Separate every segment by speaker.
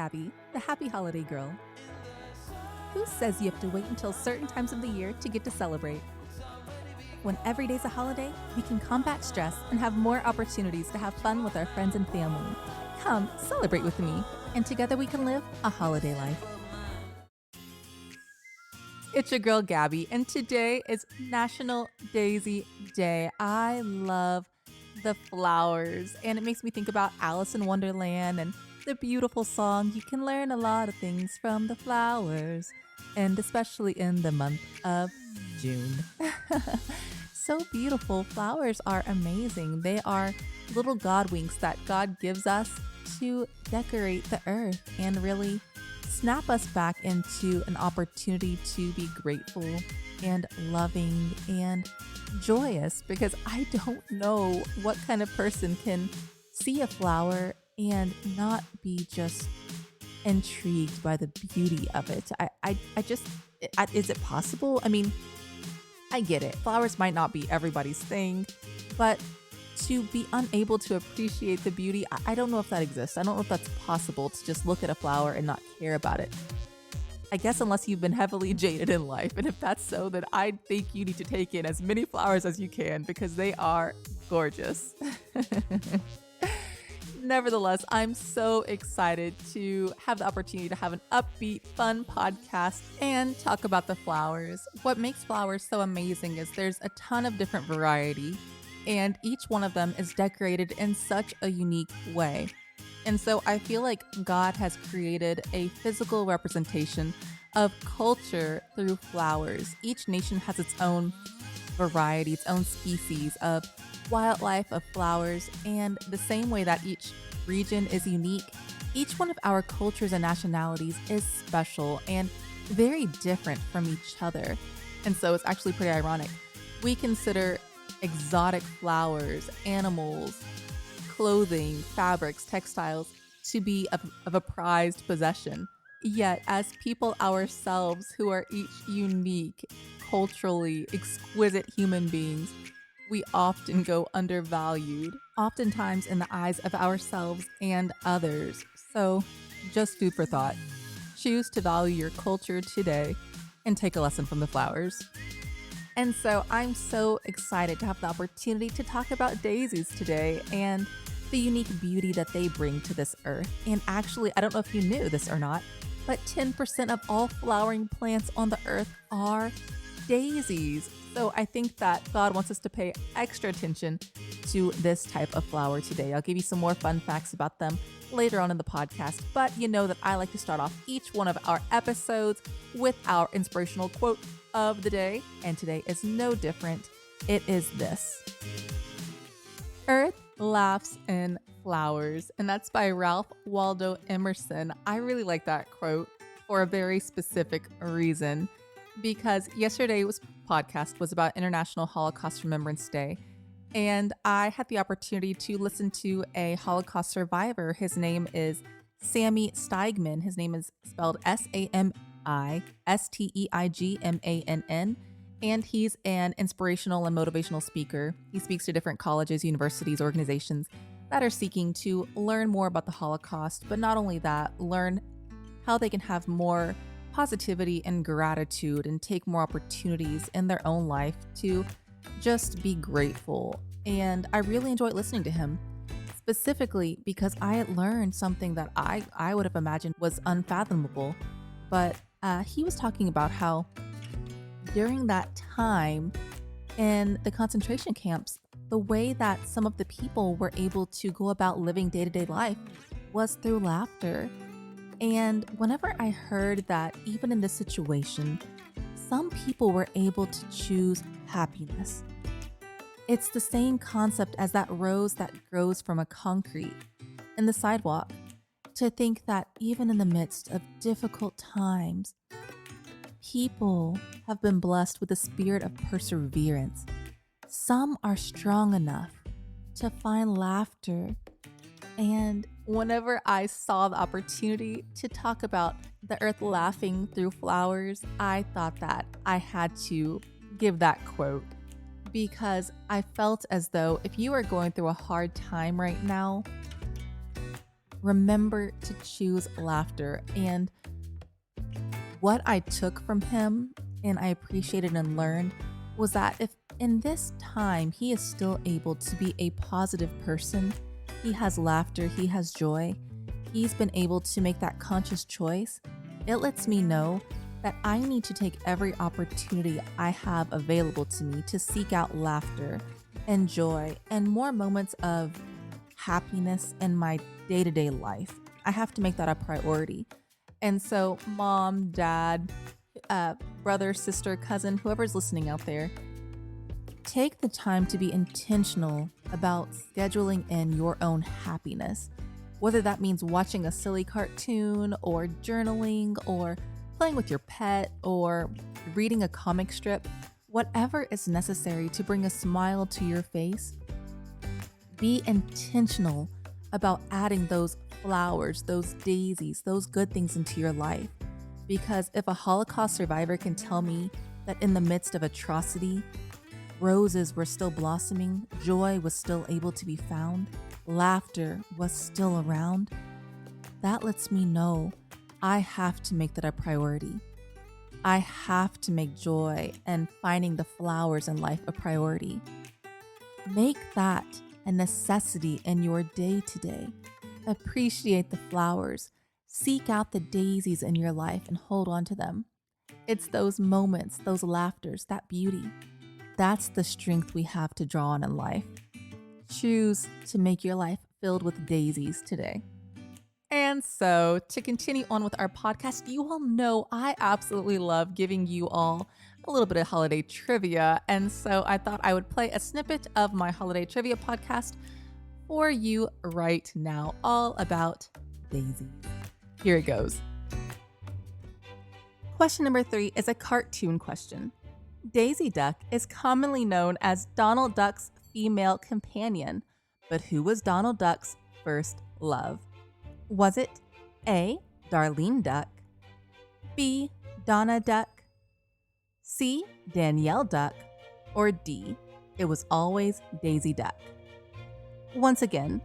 Speaker 1: Gabby, the happy holiday girl. Who says you have to wait until certain times of the year to get to celebrate? When every day's a holiday, we can combat stress and have more opportunities to have fun with our friends and family. Come celebrate with me, and together we can live a holiday life. It's your girl Gabby, and today is National Daisy Day. I love the flowers, and it makes me think about Alice in Wonderland and the beautiful song, "You can learn a lot of things from the flowers," and especially in the month of June. So beautiful. Flowers are amazing. They are little God winks that God gives us to decorate the earth and really snap us back into an opportunity to be grateful and loving and joyous, because I don't know what kind of person can see a flower and not be just intrigued by the beauty of it. Is it possible? I mean, I get it. Flowers might not be everybody's thing, but to be unable to appreciate the beauty, I don't know if that exists. I don't know if that's possible to just look at a flower and not care about it. I guess unless you've been heavily jaded in life. And if that's so, then I think you need to take in as many flowers as you can because they are gorgeous. Nevertheless, I'm so excited to have the opportunity to have an upbeat, fun podcast and talk about the flowers. What makes flowers so amazing is there's a ton of different variety, and each one of them is decorated in such a unique way. And so I feel like God has created a physical representation of culture through flowers. Each nation has its own variety, its own species of wildlife, of flowers, and the same way that each region is unique, each one of our cultures and nationalities is special and very different from each other. And so it's actually pretty ironic. We consider exotic flowers, animals, clothing, fabrics, textiles to be of a prized possession. Yet, as people ourselves who are each unique, culturally exquisite human beings, we often go undervalued, oftentimes in the eyes of ourselves and others. So, just food for thought. Choose to value your culture today and take a lesson from the flowers. And so I'm so excited to have the opportunity to talk about daisies today and the unique beauty that they bring to this earth. And actually, I don't know if you knew this or not, but 10% of all flowering plants on the earth are daisies. So I think that God wants us to pay extra attention to this type of flower today. I'll give you some more fun facts about them later on in the podcast, but you know that I like to start off each one of our episodes with our inspirational quote of the day, and today is no different. It is this: "Earth laughs in flowers," and that's by Ralph Waldo Emerson. I really like that quote for a very specific reason, because yesterday's podcast was about International Holocaust Remembrance Day, and I had the opportunity to listen to a Holocaust survivor. His name is Sammy Steigman. His name is spelled SAMISTEIGMANN, and he's an inspirational and motivational speaker. He speaks to different colleges, universities, organizations that are seeking to learn more about the Holocaust, but not only that, learn how they can have more positivity and gratitude and take more opportunities in their own life to just be grateful. And I really enjoyed listening to him, specifically because I had learned something that I would have imagined was unfathomable. But he was talking about how during that time in the concentration camps, the way that some of the people were able to go about living day-to-day life was through laughter. And whenever I heard that even in this situation, some people were able to choose happiness, it's the same concept as that rose that grows from a concrete in the sidewalk. To think that even in the midst of difficult times, people have been blessed with a spirit of perseverance. Some are strong enough to find laughter. And whenever I saw the opportunity to talk about the earth laughing through flowers, I thought that I had to give that quote, because I felt as though if you are going through a hard time right now, remember to choose laughter. And what I took from him and I appreciated and learned was that if in this time he is still able to be a positive person, he has laughter, he has joy, he's been able to make that conscious choice, it lets me know that I need to take every opportunity I have available to me to seek out laughter and joy and more moments of happiness in my day-to-day life. I have to make that a priority. And so, mom, dad, brother, sister, cousin, whoever's listening out there, take the time to be intentional about scheduling in your own happiness. Whether that means watching a silly cartoon or journaling or playing with your pet or reading a comic strip, whatever is necessary to bring a smile to your face, be intentional about adding those flowers, those daisies, those good things into your life. Because if a Holocaust survivor can tell me that in the midst of atrocity, roses were still blossoming, joy was still able to be found, laughter was still around, that lets me know I have to make that a priority. I have to make joy and finding the flowers in life a priority. Make that a necessity in your day-to-day. Appreciate the flowers. Seek out the daisies in your life and hold on to them. It's those moments, those laughters, that beauty. That's the strength we have to draw on in life. Choose to make your life filled with daisies today. And so, to continue on with our podcast, you all know I absolutely love giving you all a little bit of holiday trivia. And so I thought I would play a snippet of my holiday trivia podcast for you right now, all about daisies. Here it goes. Question number 3 is a cartoon question. Daisy Duck is commonly known as Donald Duck's female companion, but who was Donald Duck's first love? Was it A, Darlene Duck, B, Donna Duck, C, Danielle Duck, or D, it was always Daisy Duck? Once again,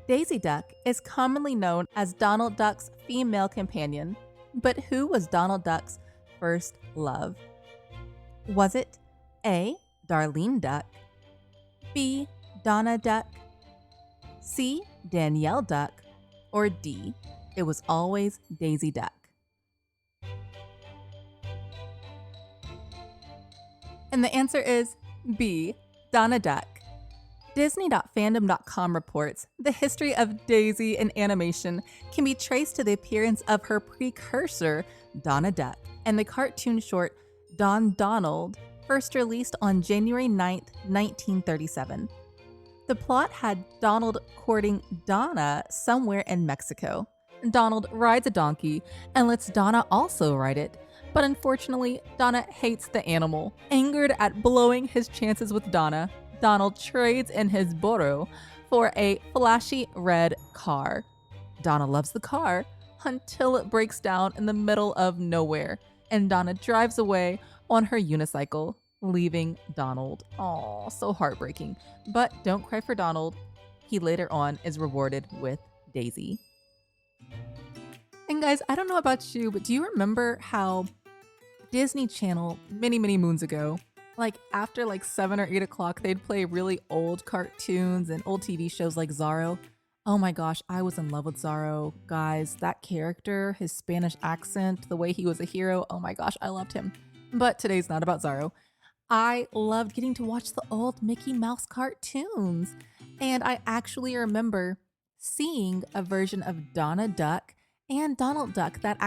Speaker 1: Daisy Duck is commonly known as Donald Duck's female companion, but who was Donald Duck's first love? Was it A, Darlene Duck, B, Donna Duck, C, Danielle Duck, or D, it was always Daisy Duck? And the answer is B, Donna Duck. Disney.fandom.com reports the history of Daisy in animation can be traced to the appearance of her precursor, Donna Duck, and the cartoon short Don Donald, first released on January 9th, 1937. The plot had Donald courting Donna somewhere in Mexico. Donald rides a donkey and lets Donna also ride it, but unfortunately, Donna hates the animal. Angered at blowing his chances with Donna, Donald trades in his burro for a flashy red car. Donna loves the car until it breaks down in the middle of nowhere, and Donna drives away on her unicycle, leaving Donald. Aw, so heartbreaking. But don't cry for Donald. He later on is rewarded with Daisy. And guys, I don't know about you, but do you remember how Disney Channel many moons ago, like after 7 or 8 o'clock, they'd play really old cartoons and old TV shows like Zorro? Oh my gosh, I was in love with Zorro. Guys, that character, his Spanish accent, the way he was a hero, oh my gosh, I loved him. But today's not about Zorro. I loved getting to watch the old Mickey Mouse cartoons. And I actually remember seeing a version of Donna Duck and Donald Duck, that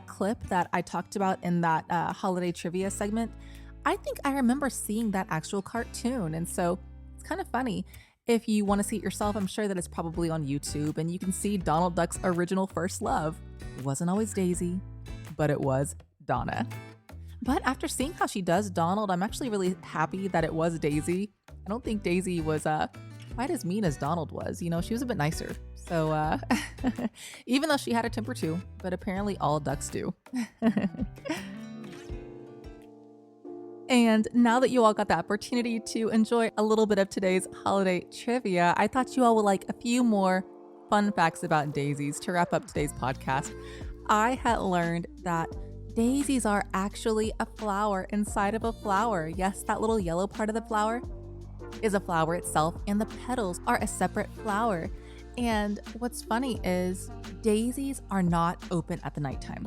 Speaker 1: clip that I talked about in that holiday trivia segment. I think I remember seeing that actual cartoon. And so it's kind of funny. If you want to see it yourself, I'm sure that it's probably on YouTube and you can see Donald Duck's original first love. It wasn't always Daisy, but it was Donna. But after seeing how she does Donald, I'm actually really happy that it was Daisy. I don't think Daisy was quite as mean as Donald was. You know, she was a bit nicer. So even though she had a temper too, but apparently all ducks do. And now that you all got the opportunity to enjoy a little bit of today's holiday trivia, I thought you all would like a few more fun facts about daisies to wrap up today's podcast. I had learned that daisies are actually a flower inside of a flower. Yes, that little yellow part of the flower is a flower itself, and the petals are a separate flower. And what's funny is daisies are not open at the nighttime.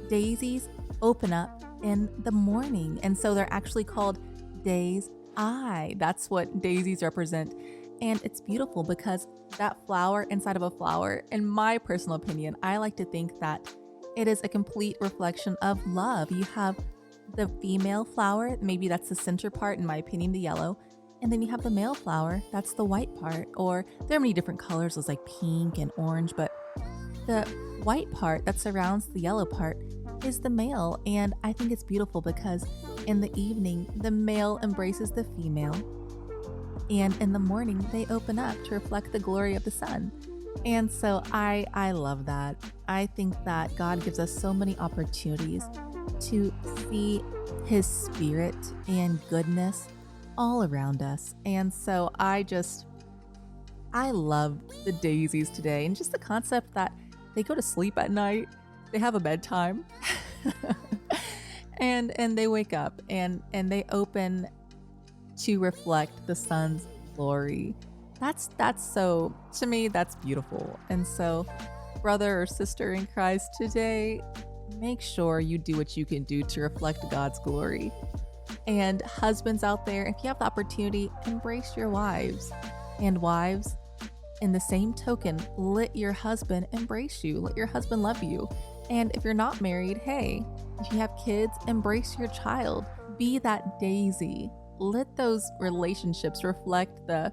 Speaker 1: Daisies open up in the morning, and so they're actually called daisy. That's what daisies represent. And it's beautiful because that flower inside of a flower, in my personal opinion, I like to think that it is a complete reflection of love. You have the female flower, maybe that's the center part, in my opinion, the yellow. And then you have the male flower, that's the white part. Or there are many different colors, there's like pink and orange, but the white part that surrounds the yellow part is the male. And I think it's beautiful because in the evening, the male embraces the female. And in the morning, they open up to reflect the glory of the sun. And so I love that. I think that God gives us so many opportunities to see his spirit and goodness all around us. And so I love the daisies today, and just the concept that they go to sleep at night, they have a bedtime, and they wake up and they open to reflect the sun's glory. That's so, to me, that's beautiful. And so, brother or sister in Christ today, make sure you do what you can do to reflect God's glory. And husbands out there, if you have the opportunity, embrace your wives. And wives, in the same token, let your husband embrace you. Let your husband love you. And if you're not married, hey, if you have kids, embrace your child. Be that daisy. Let those relationships reflect the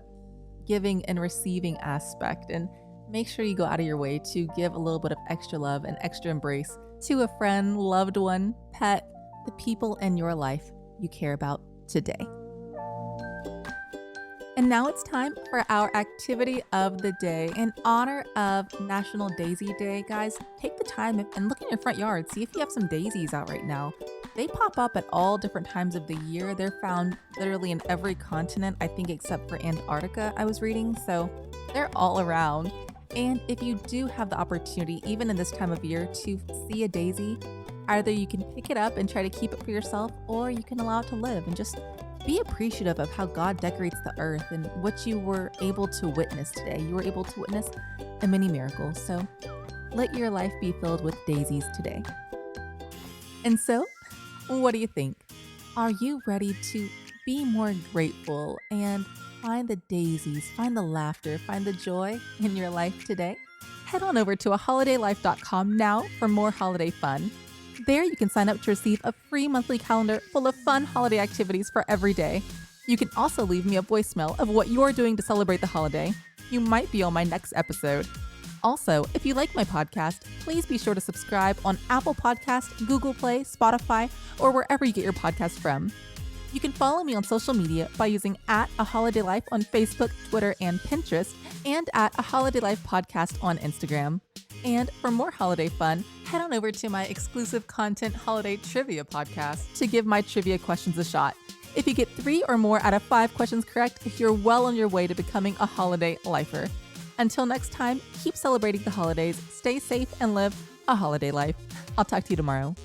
Speaker 1: giving and receiving aspect, and make sure you go out of your way to give a little bit of extra love and extra embrace to a friend, loved one, pet, the people in your life you care about today. And now it's time for our activity of the day. In honor of National Daisy Day, guys, take the time and look in your front yard. See if you have some daisies out right now. They pop up at all different times of the year. They're found literally in every continent, I think, except for Antarctica, I was reading. So they're all around. And if you do have the opportunity, even in this time of year, to see a daisy, either you can pick it up and try to keep it for yourself, or you can allow it to live and just be appreciative of how God decorates the earth and what you were able to witness today. You were able to witness a mini miracle. So let your life be filled with daisies today. And so, what do you think? Are you ready to be more grateful and find the daisies, find the laughter, find the joy in your life today? Head on over to aholidaylife.com now for more holiday fun. There you can sign up to receive a free monthly calendar full of fun holiday activities for every day. You can also leave me a voicemail of what you're doing to celebrate the holiday. You might be on my next episode. Also, if you like my podcast, please be sure to subscribe on Apple Podcasts, Google Play, Spotify, or wherever you get your podcasts from. You can follow me on social media by using @AHolidayLife on Facebook, Twitter, and Pinterest, and @AHolidayLife Podcast on Instagram. And for more holiday fun, head on over to my exclusive content holiday trivia podcast to give my trivia questions a shot. If you get 3 or more out of 5 questions correct, you're well on your way to becoming a holiday lifer. Until next time, keep celebrating the holidays, stay safe, and live a holiday life. I'll talk to you tomorrow.